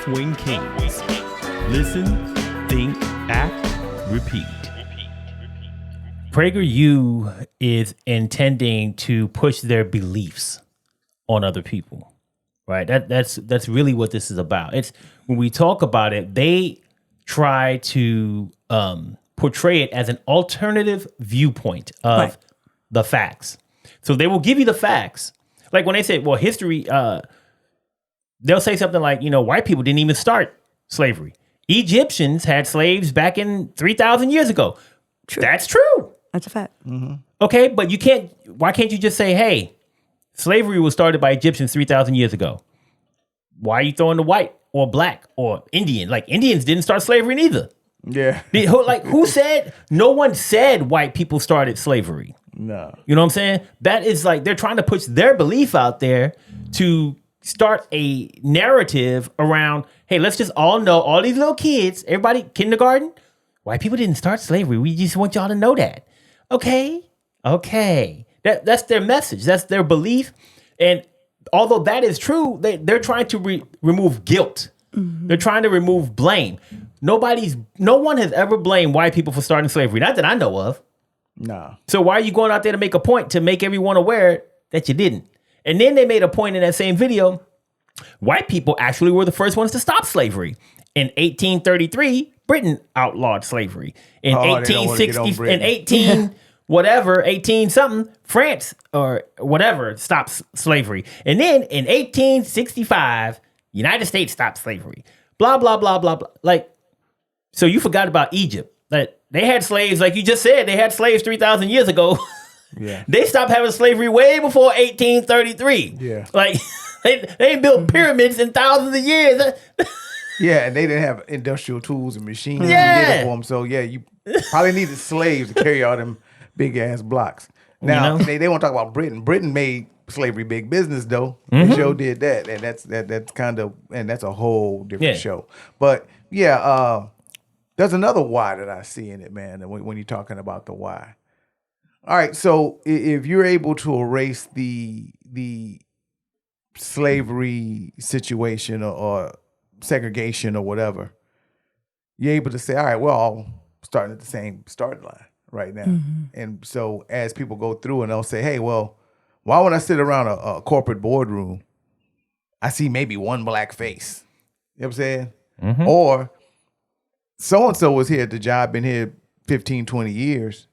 Left-Wing Kingz. Listen, think, act, repeat. PragerU is intending to push their beliefs on other people, right? That's really what this is about. It's when we talk about it, they try to portray it as an alternative viewpoint of the facts. So they will give you the facts. Like when they say, well, history, they'll say something like, white people didn't even start slavery. Egyptians had slaves back in 3,000 years ago. True. That's true. That's a fact. Mm-hmm. Okay, but why can't you just say, hey, slavery was started by Egyptians 3,000 years ago? Why are you throwing the white or black or Indian? Like Indians didn't start slavery neither. Yeah. Who said? No one said white people started slavery. No. You know what I'm saying? That is like they're trying to push their belief out there to start a narrative around, hey, let's just all know, all these little kids, everybody, kindergarten, white people didn't start slavery. We just want y'all to know that. Okay. That's their message. That's their belief. And although that is true, they're trying to remove guilt. Mm-hmm. They're trying to remove blame. No one has ever blamed white people for starting slavery. Not that I know of. No. So why are you going out there to make a point to make everyone aware that you didn't? And then they made a point in that same video. White people actually were the first ones to stop slavery. In 1833, Britain outlawed slavery. In 1860, in 18 something, France or whatever stopped slavery. And then in 1865, United States stopped slavery. Blah, blah, blah, blah, blah. Like, so you forgot about Egypt. Like, they had slaves, like you just said, they had slaves 3,000 years ago. Yeah. They stopped having slavery way before 1833. Yeah. Like, they built pyramids in thousands of years. Yeah, and they didn't have industrial tools and machines Yeah. to get it for them. So, yeah, you probably needed slaves to carry all them big-ass blocks. Now, they want to talk about Britain. Britain made slavery big business, though. Mm-hmm. The show did that, and that's kind of, and that's a whole different show. But, yeah, there's another why that I see in it, man, when you're talking about the why. All right, so if you're able to erase the slavery situation or segregation or whatever, you're able to say, all right, we're all starting at the same starting line right now. Mm-hmm. And so as people go through and they'll say, hey, well, why when I sit around a corporate boardroom, I see maybe one black face? You know what I'm saying? Mm-hmm. Or so-and-so was here at the job, been here 15, 20 years,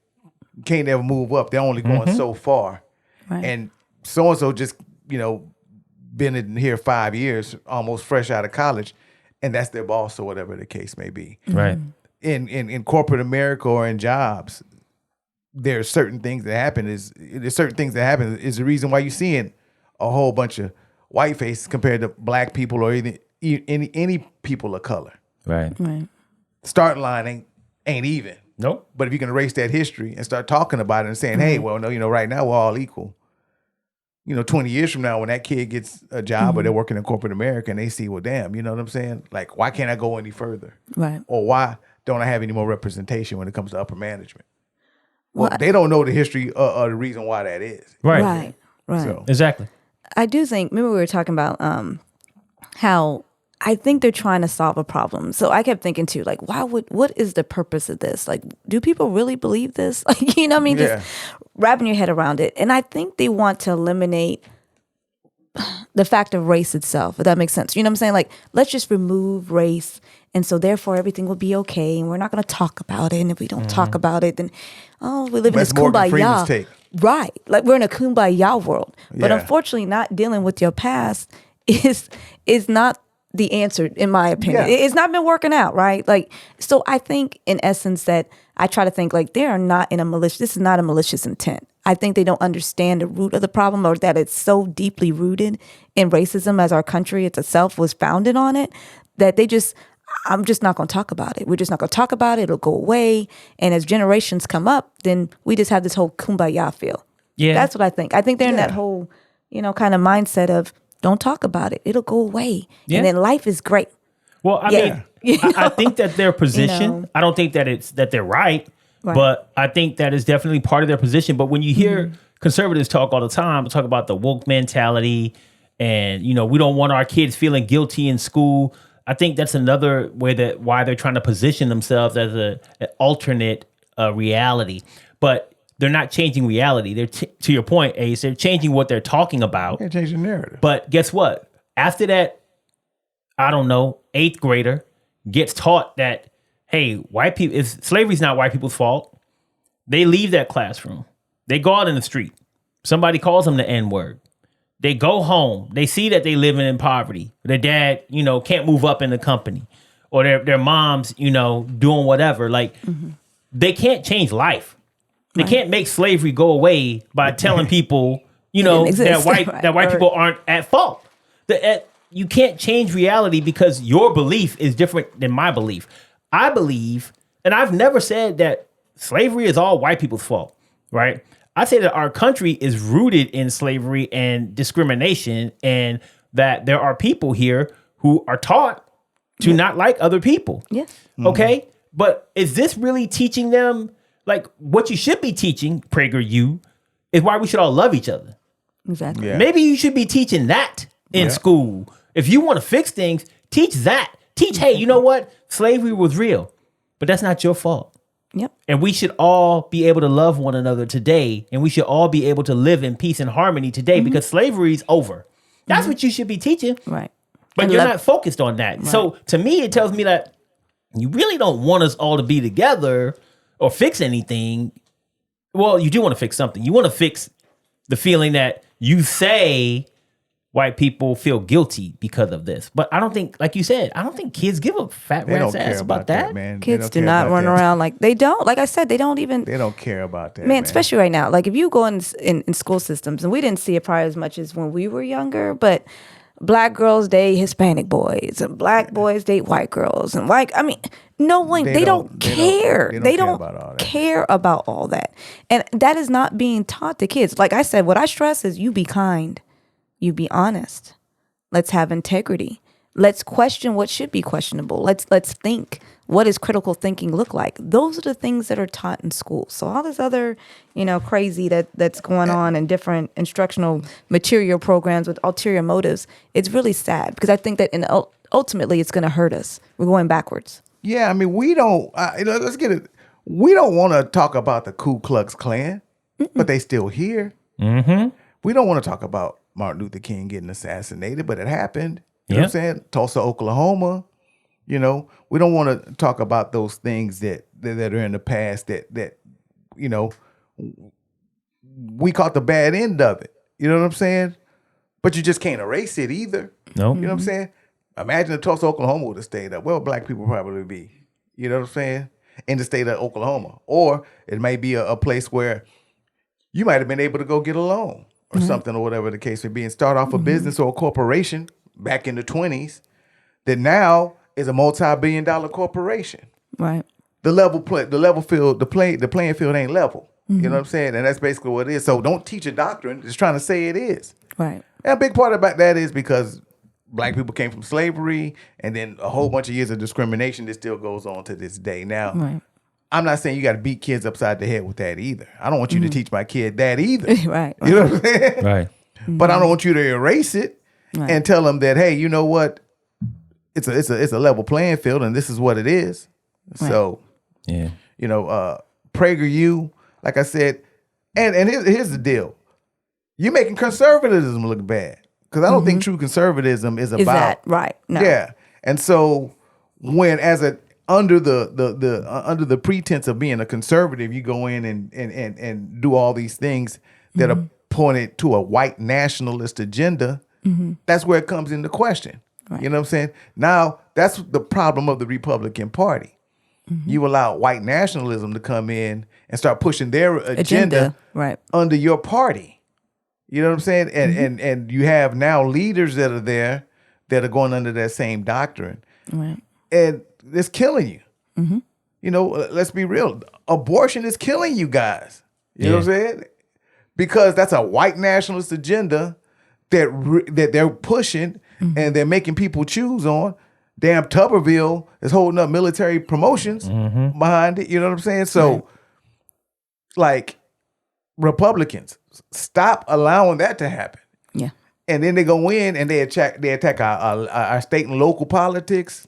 can't ever move up. They're only going so far. Right. And so-and-so just, been in here 5 years, almost fresh out of college, and that's their boss or whatever the case may be. Right. In corporate America or in jobs, there are certain things that happen. Is the reason why you're seeing a whole bunch of white faces compared to black people or even any people of color. Right. Starting line ain't even. Nope. But if you can erase that history and start talking about it and saying, hey, well, no, right now we're all equal. 20 years from now when that kid gets a job or they're working in corporate America and they see, well, damn, you know what I'm saying? Like, why can't I go any further? Right. Or why don't I have any more representation when it comes to upper management? Well, they don't know the history or the reason why that is. Right. So. Exactly. I do think, remember we were talking about how I think they're trying to solve a problem. So I kept thinking too, like, what is the purpose of this? Like, do people really believe this? Like, just wrapping your head around it. And I think they want to eliminate the fact of race itself, if that makes sense. You know what I'm saying? Like, let's just remove race. And so therefore everything will be okay. And we're not going to talk about it. And if we don't talk about it, then, we live in this kumbaya. Take. Right. Like we're in a kumbaya world. But unfortunately not dealing with your past is not the answer, in my opinion. It's not been working out, right? Like, so I think in essence that I try to think like they are not in this is not a malicious intent. I think they don't understand the root of the problem, or that it's so deeply rooted in racism as our country itself was founded on it, that I'm just not going to talk about it. We're just not going to talk about it. It'll go away. And as generations come up, then we just have this whole kumbaya feel. Yeah. That's what I think. I think they're in that whole, kind of mindset of, don't talk about it. It'll go away. Yeah. And then life is great. Well, I mean, I think that their position, I don't think that they're right, but I think that is definitely part of their position. But when you hear conservatives talk all the time, talk about the woke mentality and, we don't want our kids feeling guilty in school. I think that's another way that why they're trying to position themselves as an alternate reality. But they're not changing reality. They're to your point, Ace. They're changing what they're talking about. They're changing the narrative. But guess what? After that, I don't know, 8th grader gets taught that, hey, white people, slavery's not white people's fault. They leave that classroom. They go out in the street. Somebody calls them the N-word. They go home. They see that they living in poverty. Their dad, can't move up in the company, or their mom's, doing whatever. Like, they can't change life. They can't make slavery go away by telling people, that white people aren't at fault. You can't change reality because your belief is different than my belief. I believe, and I've never said that slavery is all white people's fault, right? I say that our country is rooted in slavery and discrimination, and that there are people here who are taught to not like other people. Yes. Okay? But is this really teaching them, like, what you should be teaching, PragerU, is why we should all love each other. Exactly. Yeah. Maybe you should be teaching that in school. If you want to fix things, teach that. Teach, hey, you know what? Slavery was real, but that's not your fault. Yep. And we should all be able to love one another today, and we should all be able to live in peace and harmony today because slavery is over. That's what you should be teaching. Right. But you're not focused on that. Right. So to me, it tells me that you really don't want us all to be together or fix anything. Well, you do want to fix something. You want to fix the feeling that you say white people feel guilty because of this. But I don't think, like you said, I don't think kids give a fat rat's ass about that. Man. Kids do not run around like they don't. Like I said, they don't care about that. Man, especially right now. Like if you go in school systems, and we didn't see it probably as much as when we were younger, but black girls date Hispanic boys and black boys date white girls and no one, they don't care. They don't care about all that. And that is not being taught to kids. Like I said, what I stress is you be kind. You be honest. Let's have integrity. Let's question what should be questionable. Let's think. What does critical thinking look like? Those are the things that are taught in school. So all this other, crazy that's going on in different instructional material programs with ulterior motives, it's really sad because I think that ultimately it's going to hurt us. We're going backwards. Yeah, I mean, we don't. Let's get it. We don't want to talk about the Ku Klux Klan, but they still here. Mm-hmm. We don't want to talk about Martin Luther King getting assassinated, but it happened. You know what I'm saying? Tulsa, Oklahoma. We don't want to talk about those things that are in the past that we caught the bad end of it. You know what I'm saying? But you just can't erase it either. No. You know what I'm saying? Imagine if Tulsa, Oklahoma would have stayed up. Where would black people probably be? You know what I'm saying? In the state of Oklahoma. Or it may be a place where you might have been able to go get a loan or something or whatever the case may be and start off a business or a corporation back in the 20s that now is a multi-billion-dollar corporation. Right. The playing field ain't level. You know what I'm saying? And that's basically what it is. So don't teach a doctrine. It's trying to say it is. Right. And a big part about that is because black people came from slavery and then a whole bunch of years of discrimination that still goes on to this day. Now, I'm not saying you got to beat kids upside the head with that either. I don't want you to teach my kid that either. Right. You know what I'm saying? Right. But I don't want you to erase it and tell them that, hey, you know what? It's a level playing field and this is what it is. Right. So, PragerU, like I said, and here's the deal. You're making conservatism look bad. Because I don't think true conservatism is about that right. No. Yeah. And so when under the pretense of being a conservative, you go in and do all these things that are pointed to a white nationalist agenda, that's where it comes into question. Right. You know what I'm saying? Now, that's the problem of the Republican Party. You allow white nationalism to come in and start pushing their agenda under your party. You know what I'm saying? And you have now leaders that are there that are going under that same doctrine. Right. And it's killing you. Let's be real. Abortion is killing you guys. You know what I'm saying? Because that's a white nationalist agenda that they're pushing and they're making people choose on. Damn, Tuberville is holding up military promotions behind it. You know what I'm saying? So, like, Republicans, stop allowing that to happen. Yeah. and then they go in and they attack our state and local politics,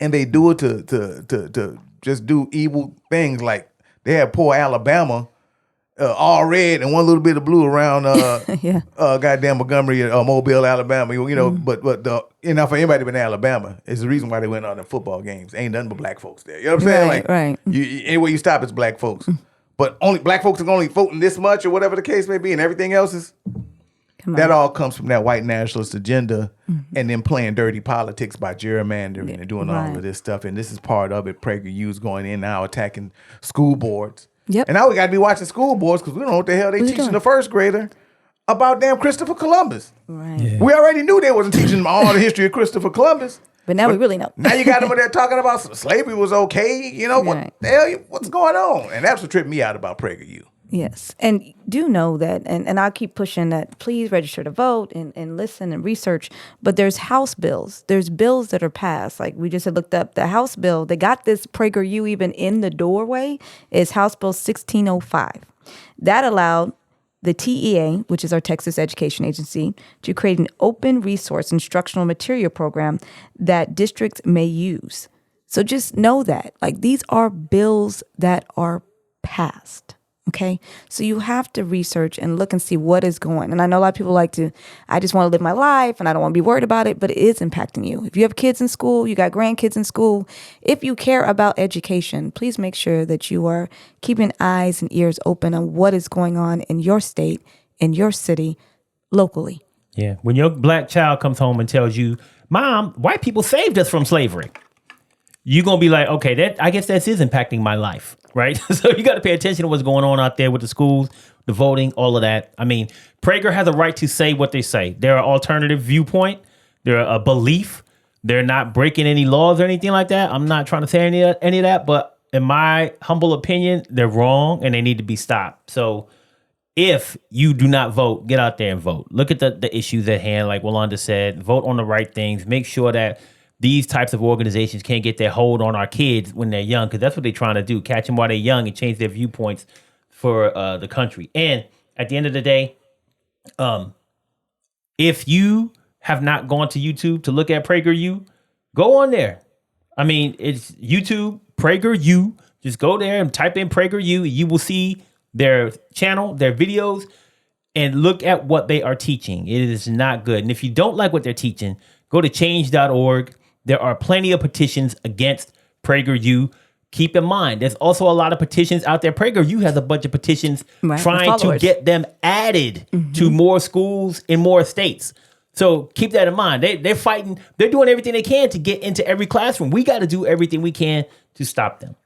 and they do it to just do evil things. Like they had poor Alabama, all red and one little bit of blue around goddamn Montgomery, Mobile, Alabama. You know, but for anybody been in Alabama, it's the reason why they went on the football games. Ain't nothing but black folks there. You know what I'm saying? Right. Anywhere you stop, it's black folks. But only black folks are only voting this much or whatever the case may be, and everything else is. That all comes from that white nationalist agenda and then playing dirty politics by gerrymandering and doing all of this stuff. And this is part of it. PragerU's going in now attacking school boards. Yep. And now we got to be watching school boards because we don't know what the hell they teaching the first grader about damn Christopher Columbus. Right. Yeah. We already knew they wasn't teaching them all the history of Christopher Columbus. But now we really know. Now you got them there talking about slavery was okay. You know, what the hell, what's going on? And that's what tripped me out about PragerU. Yes. And do know that, and I'll keep pushing that, please register to vote and listen and research. But there's House bills. There's bills that are passed. Like we just had looked up the House bill. They got this PragerU even in the doorway. Is House Bill 1605. That allowed the TEA, which is our Texas Education Agency, to create an open resource instructional material program that districts may use. So just know that. Like these are bills that are passed. Okay, so you have to research and look and see what is going. And I know a lot of people I just want to live my life and I don't want to be worried about it, but it is impacting you. If you have kids in school, you got grandkids in school, if you care about education, please make sure that you are keeping eyes and ears open on what is going on in your state, in your city, locally. Yeah, when your black child comes home and tells you, Mom, white people saved us from slavery, you're going to be like, okay, I guess that is impacting my life, right? So you got to pay attention to what's going on out there with the schools, the voting, all of that. I mean, Prager has a right to say what they say. They're an alternative viewpoint. They're a belief. They're not breaking any laws or anything like that. I'm not trying to say any of that, but in my humble opinion, they're wrong and they need to be stopped. So if you do not vote, get out there and vote. Look at the issues at hand, like Wanda said. Vote on the right things. Make sure that these types of organizations can't get their hold on our kids when they're young, because that's what they're trying to do, catch them while they're young and change their viewpoints for the country. And at the end of the day, if you have not gone to YouTube to look at PragerU, go on there. I mean, it's YouTube, PragerU. Just go there and type in PragerU. You will see their channel, their videos, and look at what they are teaching. It is not good. And if you don't like what they're teaching, go to change.org. There are plenty of petitions against PragerU. Keep in mind, there's also a lot of petitions out there. PragerU has a bunch of petitions trying to get them added to more schools in more states. So keep that in mind. They're fighting. They're doing everything they can to get into every classroom. We got to do everything we can to stop them.